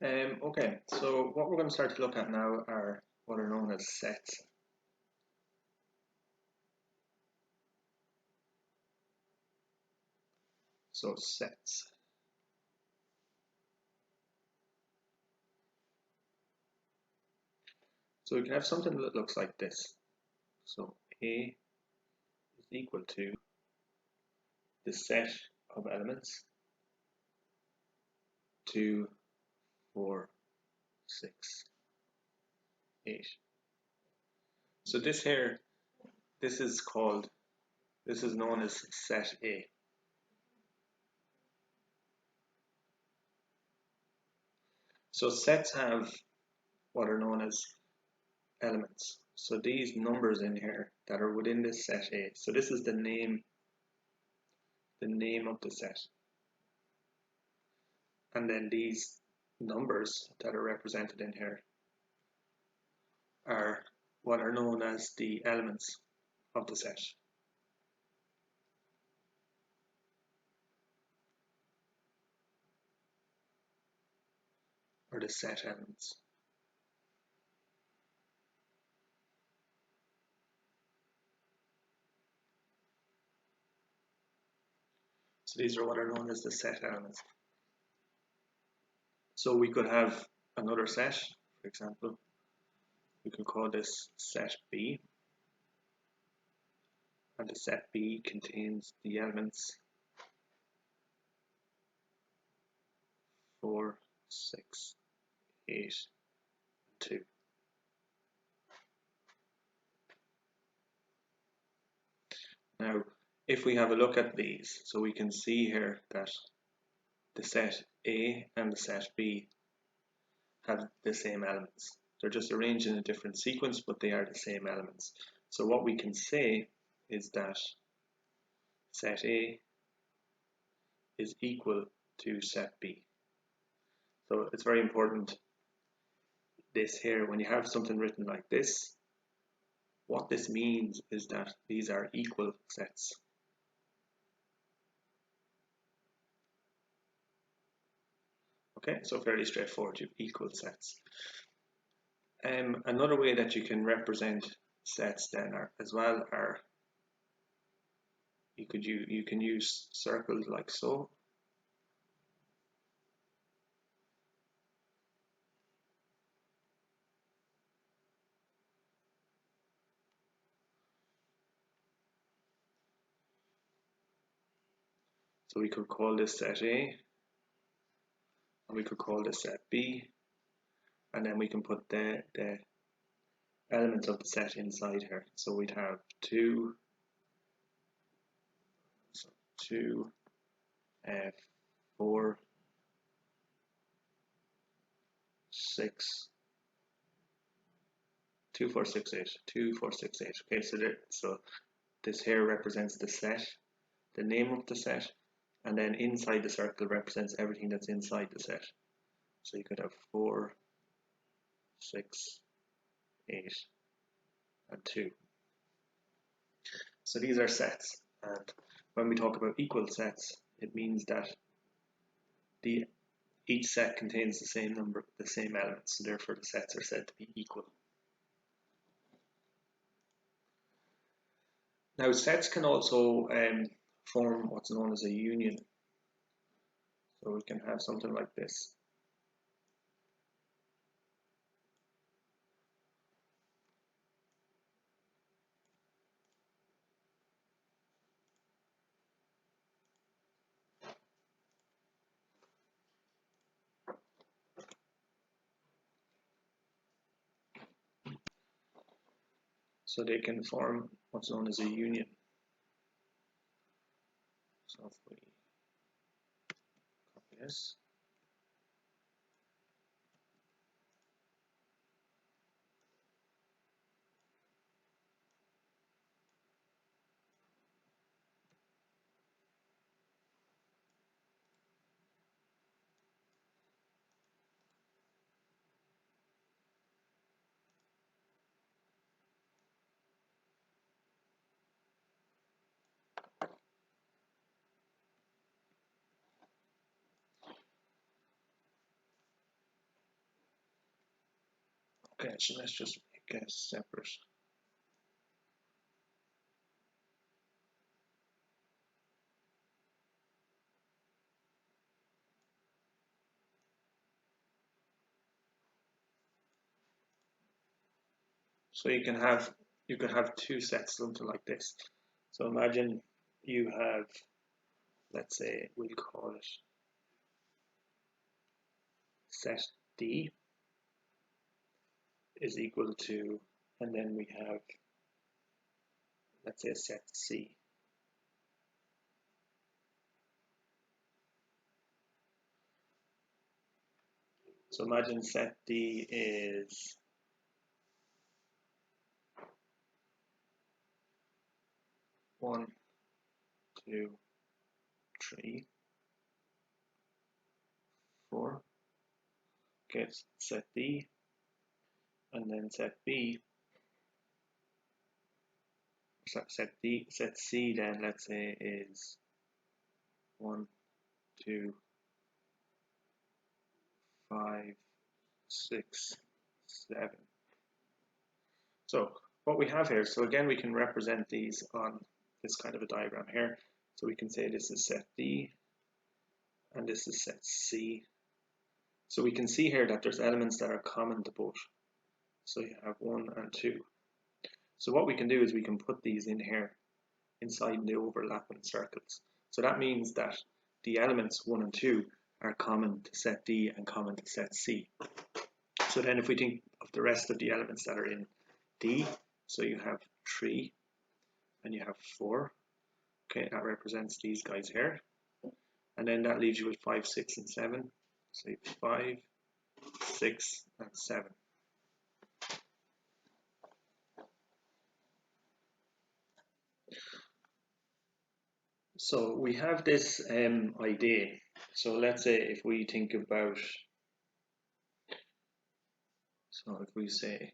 Okay, so what we're going to start to look at now are what are known as sets. So sets. So we can have something that looks like this. So A is equal to the set of elements 2, 4, 6, 8. So this here, this is known as set A. So sets have what are known as elements. So these numbers in here that are within this set A. So this is the name of the set. And then these numbers that are represented in here are what are known as the elements of the set. Or the set elements. So these are what are known as the set elements. So we could have another set, for example. We could call this set B. And the set B contains the elements 4, 6, 8, 2. Now, if we have a look at these, so we can see here that the set A and the set B have the same elements. They're just arranged in a different sequence, but they are the same elements. So what we can say is that set A is equal to set B. So it's very important this here, when you have something written like this, what this means is that these are equal sets. Okay, so fairly straightforward, you have equal sets. Another way that you can represent sets then are you can use circles like so. So we could call this set A, and we could call this set B, and then we can put the elements of the set inside here. So we'd have 2, 4, 6, 2, 4, 6, 8, 2, 4, 6, 8. Okay, so this here represents the set, the name of the set, and then inside the circle represents everything that's inside the set. So you could have 4, 6, 8, and 2. So these are sets, and when we talk about equal sets, it means that each set contains the same number, the same elements, so therefore the sets are said to be equal. Now sets can also form what's known as a union. So we can have something like this. So they can form what's known as a union. So if we copy this, Okay, so let's just make a separate. So you could have two sets, something like this. So imagine you have, let's say we'll call it set D is equal to, and then we have, let's say, set C. So imagine set D is 1, 2, 3, 4. Okay, set D, and then set B, set C then, let's say, is 1, 2, 5, 6, 7. So what we have here, so again we can represent these on this kind of a diagram here. So we can say this is set D and this is set C. So we can see here that there's elements that are common to both. So you have 1 and 2. So what we can do is we can put these in here inside the overlapping circles. So that means that the elements 1 and 2 are common to set D and common to set C. So then if we think of the rest of the elements that are in D, so you have 3 and you have 4. Okay, that represents these guys here. And then that leaves you with 5, 6, and 7. So 5, 6, and 7. So we have this idea. So let's say if we think about, so if we say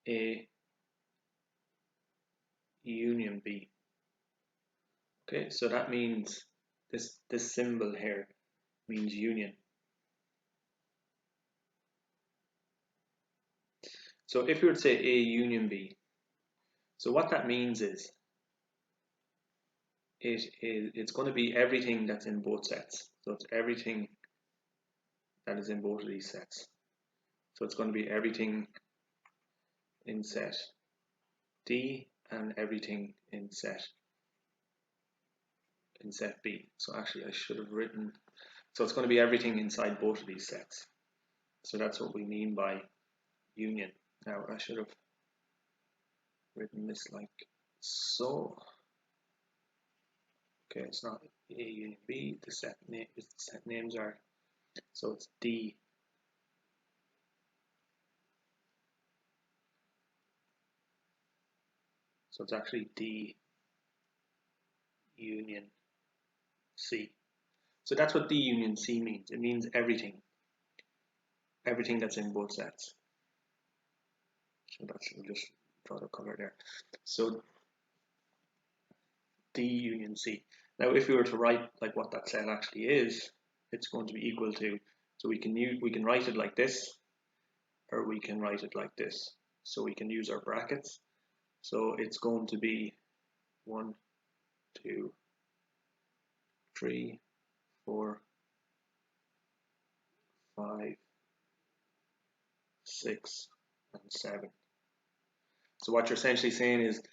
A union B. Okay, so that means this symbol here means union. So if we were to say A union B, so what that means is it's going to be everything that's in both sets. So it's everything that is in both of these sets. So it's going to be everything in set D and everything in set B. So actually I should have written, so it's going to be everything inside both of these sets. So that's what we mean by union. Now I should have written this like so. Okay, it's not A union B, the set names are, so it's D so it's actually D union C. So that's what D union C means. It means everything that's in both sets. So that's, we'll just draw the color there. So D union C. Now if we were to write like what that set actually is, it's going to be equal to, so we can write it like this, or we can write it like this. So we can use our brackets. So it's going to be 1, 2, 3, 4, 5, 6, and 7. So what you're essentially saying is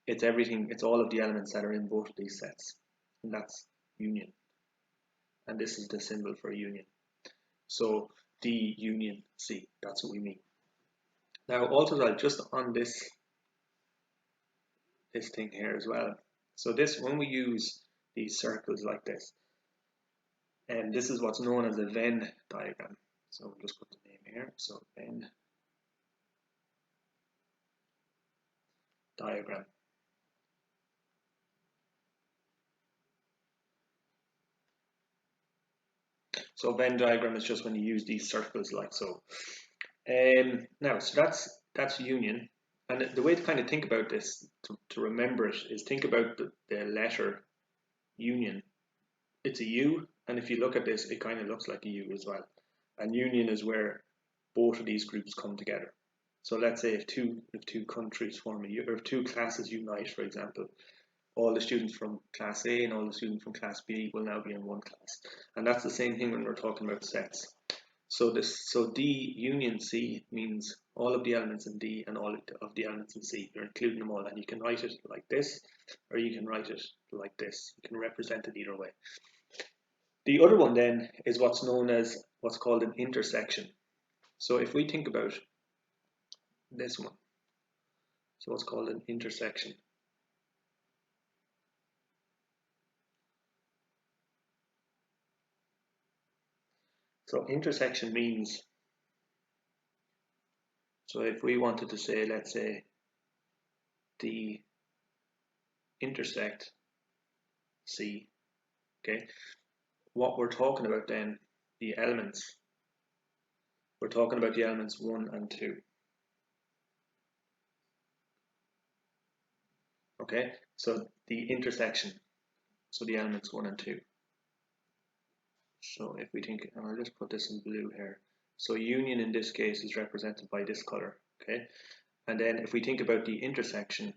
it's everything, it's all of the elements that are in both of these sets, and that's union. And this is the symbol for union. So D union C, that's what we mean. Now also just on this thing here as well. So this, when we use these circles like this, and this is what's known as a Venn diagram. So we'll just put the name here. So Venn diagram. So Venn diagram is just when you use these circles like so. Now, so that's union. And the way to kind of think about this, to remember it, is think about the letter union. It's a U, and if you look at this, it kind of looks like a U as well. And union is where both of these groups come together. So let's say if two countries form or if two classes unite, for example, all the students from class A and all the students from class B will now be in one class. And that's the same thing when we're talking about sets. So D union C means all of the elements in D and all of the elements in C. You're including them all, and you can write it like this, or you can write it like this. You can represent it either way. The other one then is what's known as what's called an intersection. So if we think about this one, so what's called an intersection. So intersection means, so if we wanted to say, let's say, D intersect C, okay, what we're talking about then, the elements, we're talking about the elements 1 and 2. Okay, so the intersection, so the elements 1 and 2. So if we think, I'll just put this in blue here. So union in this case is represented by this color, okay? And then if we think about the intersection,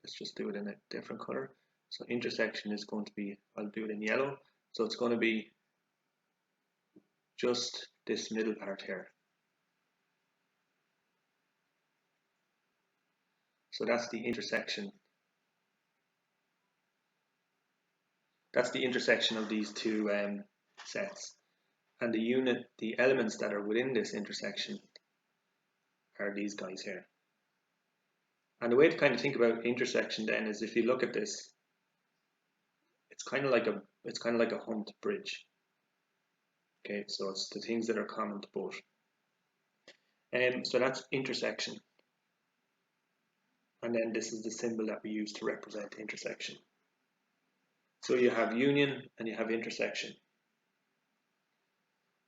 let's just do it in a different color. So intersection is going to be, I'll do it in yellow. So it's going to be just this middle part here. So that's the intersection. That's the intersection of these two sets. And the elements that are within this intersection are these guys here. And the way to kind of think about intersection then is if you look at this, it's kind of like a humped bridge. Okay, so it's the things that are common to both. So that's intersection. And then this is the symbol that we use to represent intersection. So you have union and you have intersection.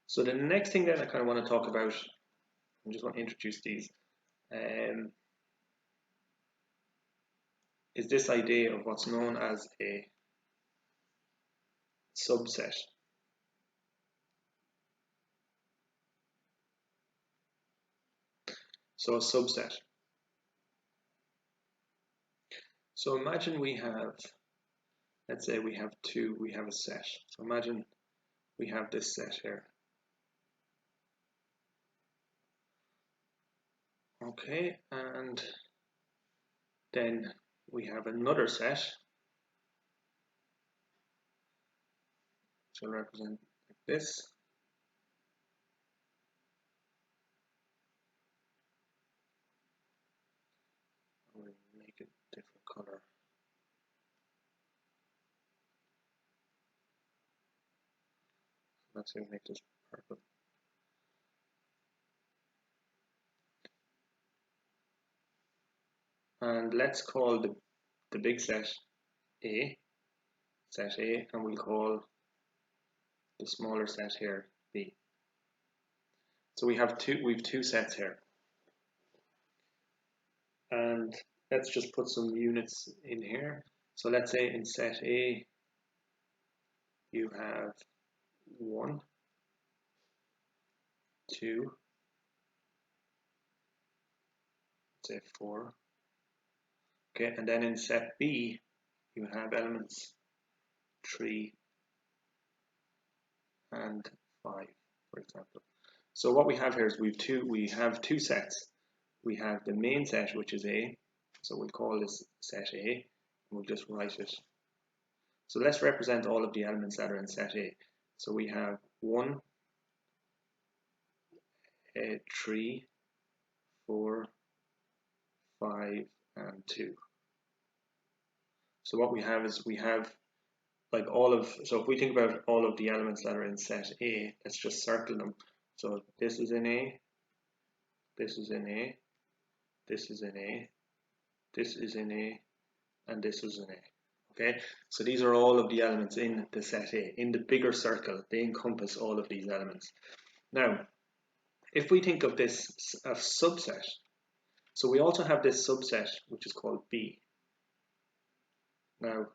So the next thing that I kind of want to talk about, I just want to introduce these, is this idea of what's known as a subset. So a subset. So imagine we have, let's say we have a set. So imagine we have this set here. Okay, and then we have another set, which will represent like this. We'll make it a different color. Let's say make this purple. And let's call the big set A, and we'll call the smaller set here B. So we have two sets here. And let's just put some units in here. So let's say in set A you have 1, 2, say 4. Okay, and then in set B you have elements 3 and 5, for example. So what we have here is we have two sets. We have the main set, which is A, so we'll call this set A, and we'll just write it. So let's represent all of the elements that are in set A. So we have 1, 3, 4, 5, and 2. So what we have is we have like so if we think about all of the elements that are in set A, let's just circle them. So this is in A, this is in A, this is in A, this is in A, and this is in A. Okay, so these are all of the elements in the set A. In the bigger circle, they encompass all of these elements. Now, if we think of this as subset, so we also have this subset which is called B. Now,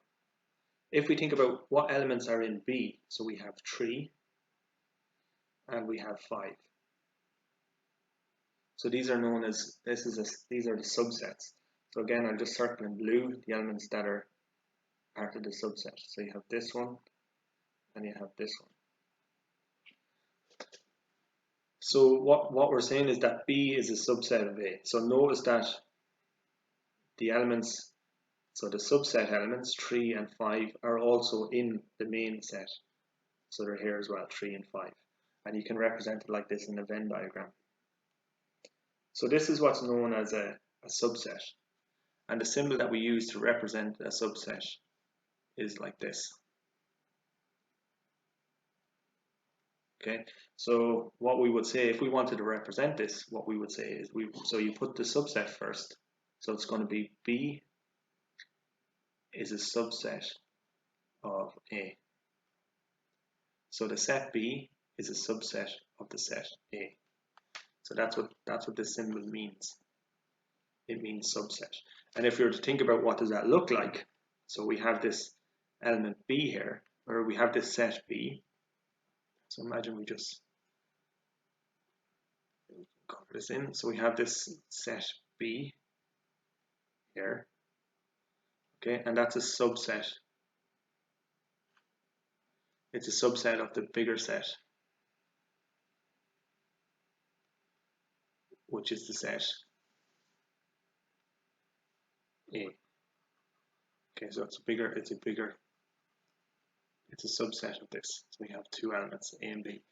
if we think about what elements are in B, so we have 3 and we have 5. So these are known as, these are the subsets. So again, I'll just circle in blue the elements that are part of the subset. So you have this one and you have this one. So what we're saying is that B is a subset of A. So notice that the elements, so the subset elements 3 and 5 are also in the main set. So they're here as well, 3 and 5. And you can represent it like this in a Venn diagram. So this is what's known as a subset. And the symbol that we use to represent a subset is like this. Okay, so what we would say if we wanted to represent this, what we would say is so you put the subset first. So it's going to be B is a subset of A. So the set B is a subset of the set A. So that's what this symbol means. It means subset. And if we were to think about what does that look like, so we have this element B here, or we have this set B. So imagine we just copy this in. So we have this set B here, okay, and that's a subset. It's a subset of the bigger set, which is the set A. Okay, so it's a subset of this. So we have two elements, A and B.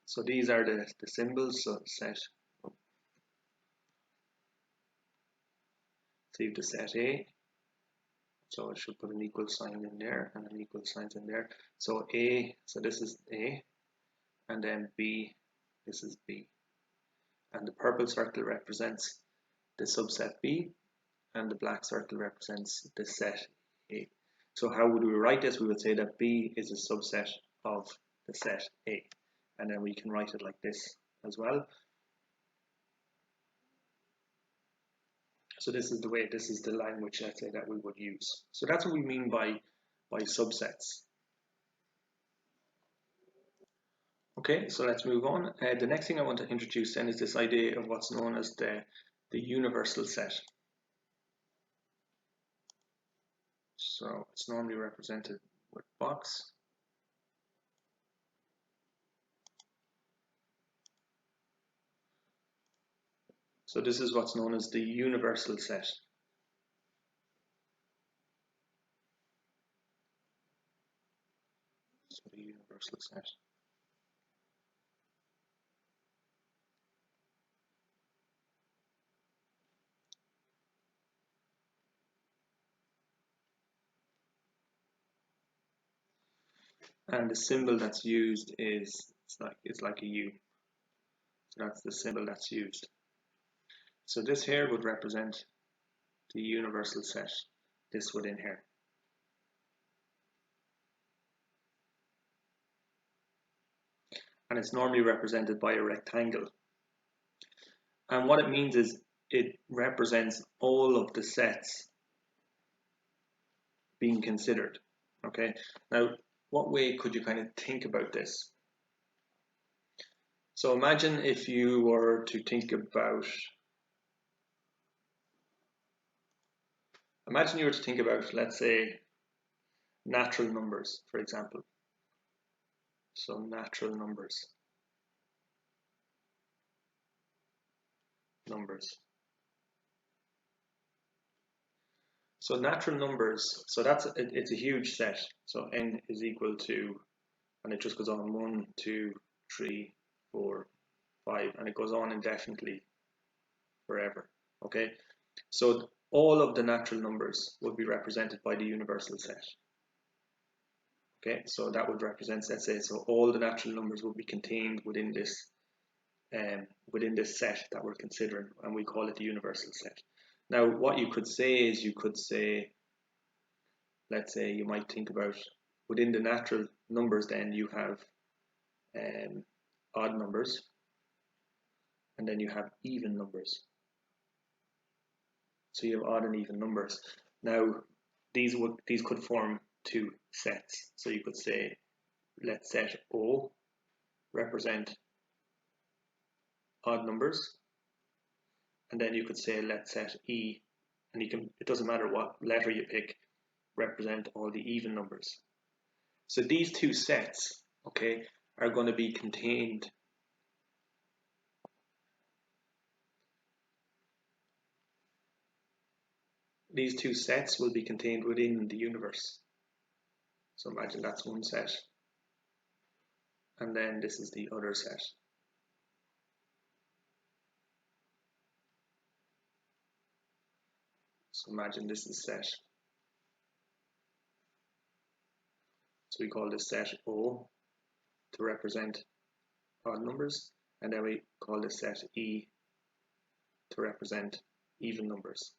So these are the symbols. So set. So you have the set A. So I should put an equal sign in there and an equal sign in there. So A, so this is A, and then B, this is B. And the purple circle represents the subset B, and the black circle represents the set A. So how would we write this? We would say that B is a subset of the set A. And then we can write it like this as well. So this is the language, let's say, that we would use. So that's what we mean by subsets. Okay, so let's move on. The next thing I want to introduce then is this idea of what's known as the universal set. So it's normally represented with box. So this is what's known as the universal set. So the universal set. And the symbol that's used is it's like a U. So that's the symbol that's used. So this here would represent the universal set. This would in here. And it's normally represented by a rectangle. And what it means is it represents all of the sets being considered. Okay, now what way could you kind of think about this? So imagine if you were to think about, let's say, natural numbers, for example. So natural numbers. So natural numbers, so it's a huge set. So n is equal to, and it just goes on 1, 2, 3, 4, 5, and it goes on indefinitely forever. Okay, so all of the natural numbers would be represented by the universal set. Okay, so that would represent, let's say, so all the natural numbers would be contained within this set that we're considering, and we call it the universal set. Now, what you could say is, let's say you might think about within the natural numbers, then you have odd numbers, and then you have even numbers. So you have odd and even numbers. Now, these could form two sets. So you could say, let set O represent odd numbers, and then you could say let set E, and it doesn't matter what letter you pick, represent all the even numbers. So these two sets, okay, are going to be contained these two sets will be contained within the universe. So imagine that's one set, and then this is the other set. So imagine this is set. So we call this set O to represent odd numbers, and then we call this set E to represent even numbers.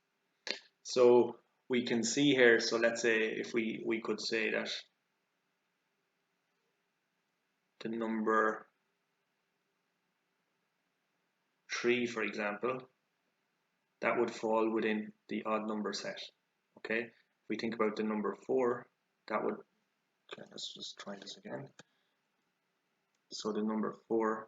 So we can see here, so let's say if we could say that the number 3, for example, that would fall within the odd number set. Okay, if we think about the number 4, that would, okay, let's just try this again. So the number 4,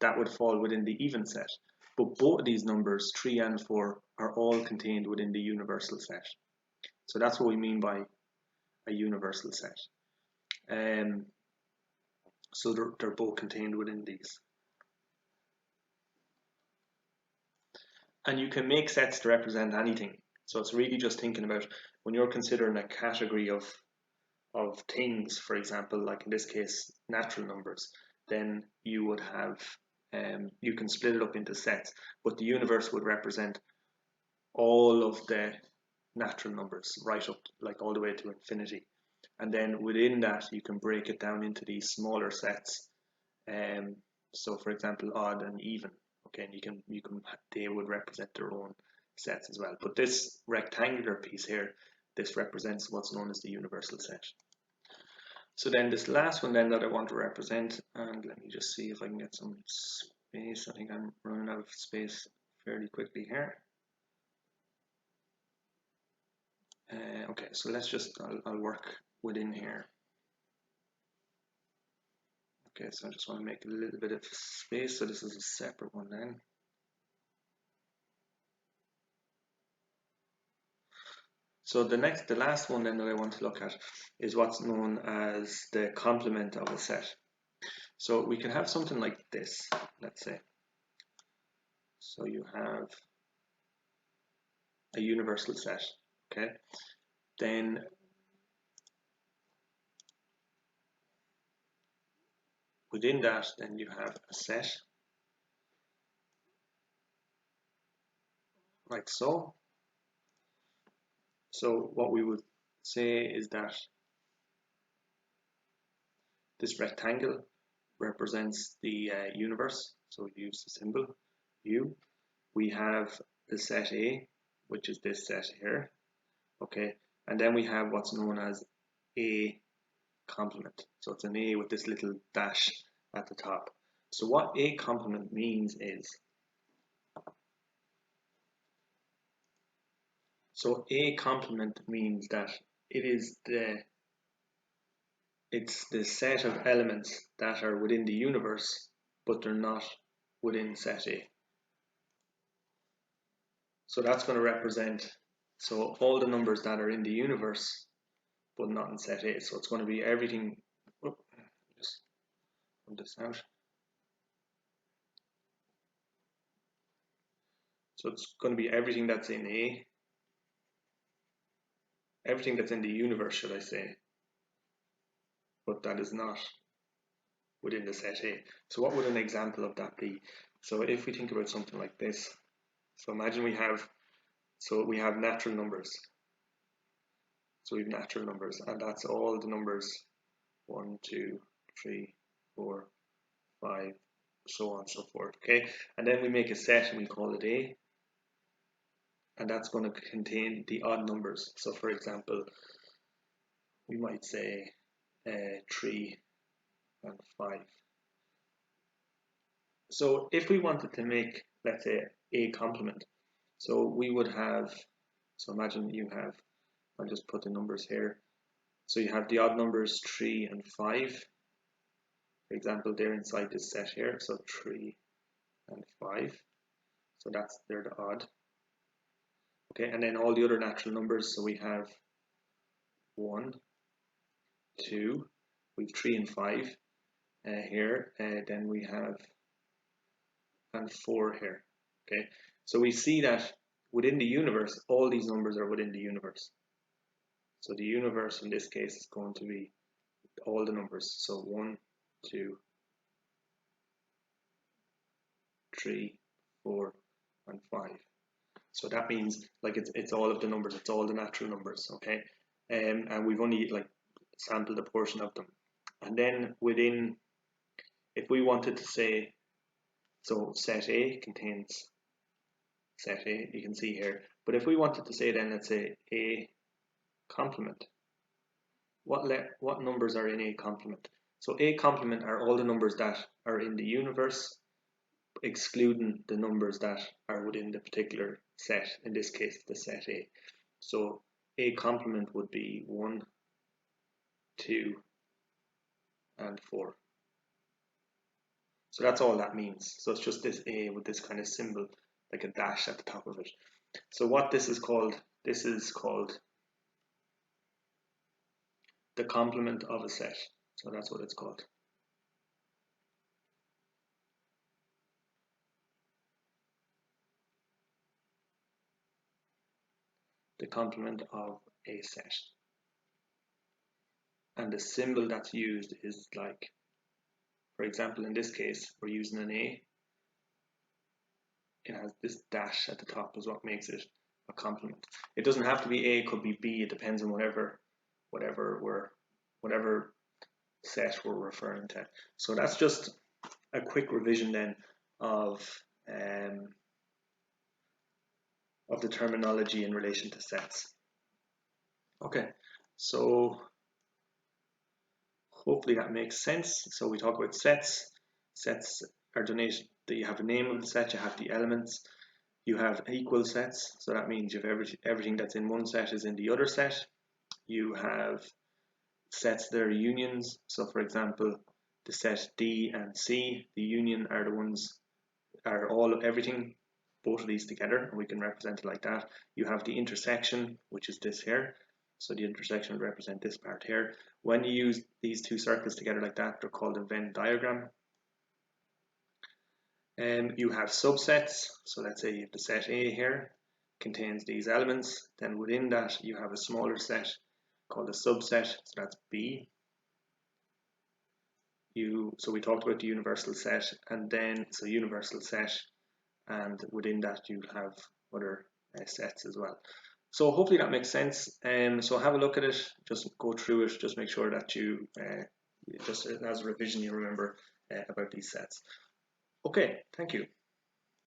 that would fall within the even set. But both of these numbers, 3 and 4, are all contained within the universal set. So that's what we mean by a universal set. So they're both contained within these. And you can make sets to represent anything. So it's really just thinking about when you're considering a category of things, for example, like in this case, natural numbers, then you would have, you can split it up into sets, but the universe would represent all of the natural numbers right up, like all the way to infinity. And then within that, you can break it down into these smaller sets. So for example, odd and even. Okay, and they would represent their own sets as well. But this rectangular piece here, this represents what's known as the universal set. So then this last one then that I want to represent, and let me just see if I can get some space. I think I'm running out of space fairly quickly here. Okay, so let's just, I'll work within here. Okay, so I just want to make a little bit of space, so this is a separate one then. So the last one then that I want to look at is what's known as the complement of a set. So we can have something like this, let's say. So you have a universal set, okay? Then within that, then you have a set, like so. So what we would say is that this rectangle represents the universe, so we use the symbol U. We have the set A, which is this set here, okay, and then we have what's known as A complement. So it's an A with this little dash at the top. So what A complement means is, so A complement means that it's the set of elements that are within the universe, but they're not within set A. So that's going to represent, so all the numbers that are in the universe, but not in set A. So it's going to be everything, just put this out. So it's going to be everything that's in A, everything that's in the universe, should I say, but that is not within the set A. So what would an example of that be? So if we think about something like this, so imagine we have natural numbers. So we have natural numbers, and that's all the numbers 1, 2, 3, 4, 5, so on and so forth. Okay, and then we make a set and we call it A, and that's going to contain the odd numbers. So for example, we might say 3 and 5. So if we wanted to make, let's say, A complement, so we would have, so imagine you have, I'll just put the numbers here. So you have the odd numbers 3 and 5. For example, they're inside this set here, so 3 and 5. So they're the odd. Okay, and then all the other natural numbers. So we have 1, 2, we have 3 and 5 here. Then we have and 4 here. Okay, so we see that within the universe, all these numbers are within the universe. So the universe in this case is going to be all the numbers. So 1, 2, 3, 4, and 5. So that means like it's all of the numbers, it's all the natural numbers, okay? And we've only like sampled a portion of them. And then within, if we wanted to say, so set A contains set A, you can see here. But if we wanted to say then, let's say A complement, what numbers are in A complement? So A complement are all the numbers that are in the universe, excluding the numbers that are within the particular set, in this case the set A. So A complement would be 1, 2, and 4. So that's all that means. So it's just this A with this kind of symbol, like a dash at the top of it. So what this is called the complement of a set. So that's what it's called. The complement of a set. And the symbol that's used is like, for example, in this case, we're using an A. It has this dash at the top is what makes it a complement. It doesn't have to be A, it could be B, it depends on whatever set we're referring to. So that's just a quick revision then of the terminology in relation to sets. Okay, so hopefully that makes sense. So we talk about sets. Sets are denoted that you have a name of the set, you have the elements, you have equal sets. So that means you have everything that's in one set is in the other set. You have sets that are unions. So for example, the set D and C, the union are the ones, are all of everything, both of these together, and we can represent it like that. You have the intersection, which is this here. So the intersection would represent this part here. When you use these two circles together like that, they're called a Venn diagram. And you have subsets. So let's say you have the set A here, contains these elements. Then within that, you have a smaller set called a subset. So that's B. So we talked about the universal set, and then so universal set, and within that you have other sets as well. So hopefully that makes sense. So have a look at it, just go through it, just make sure that you, just as a revision, you remember about these sets. Okay, thank you.